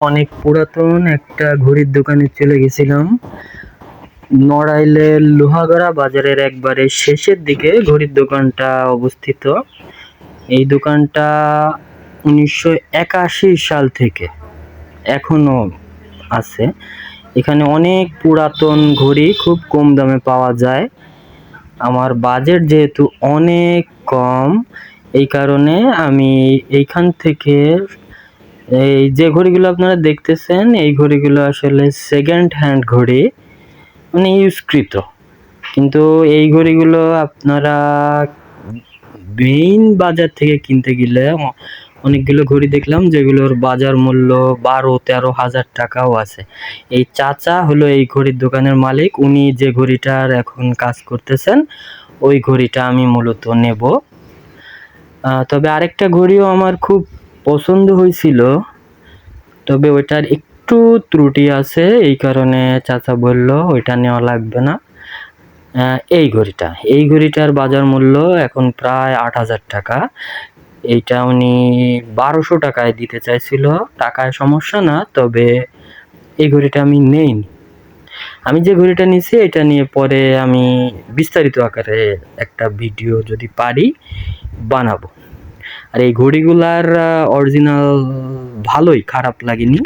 অনেক পুরাতন একটা ঘড়ির দোকানে চলে গেছিলাম। নড়াইলের লোহাগড়া বাজারের একবারে শেষের দিকে ঘড়ির দোকানটা অবস্থিত। এই দোকানটা 1981 সাল থেকে এখনো আছে। এখানে অনেক পুরাতন ঘড়ি খুব কম দামে পাওয়া যায়। আমার বাজেট যেহেতু অনেক কম, এই কারণে আমি এইখান থেকে এই যে ঘড়িগুলো আপনারা দেখতেছেন, এই ঘড়িগুলো আসলে সেকেন্ড হ্যান্ড ঘড়ি, মানে ইউজকৃত। কিন্তু এই ঘড়িগুলো আপনারা মেইন বাজার থেকে কিনতে গেলে অনেকগুলো ঘড়ি দেখলাম যেগুলোর বাজার মূল্য 12-13 হাজার টাকাও আছে। এই চাচা হলো এই ঘড়ির দোকানের মালিক। উনি যে ঘড়িটার এখন কাজ করতেছেন, ওই ঘড়িটা আমি মূলত নেব। তবে আরেকটা ঘড়িও আমার খুব পছন্দ হয়েছিল, তবে ওইটার একটু ত্রুটি আছে, এই কারণে চাচা বলল ওইটা নেওয়া লাগবে না। এই ঘড়িটার বাজার মূল্য এখন প্রায় 8,000 টাকা। এইটা উনি 1200 টাকায় দিতে চাইছিল। টাকায় সমস্যা না, তবে এই ঘড়িটা আমি নেইনি। আমি যে ঘড়িটা নিছি এটা নিয়ে পরে আমি বিস্তারিত আকারে একটা ভিডিও যদি পারি বানাবো। আর এই ঘড়িগুলার অরিজিনাল ভালোই, খারাপ লাগেনি।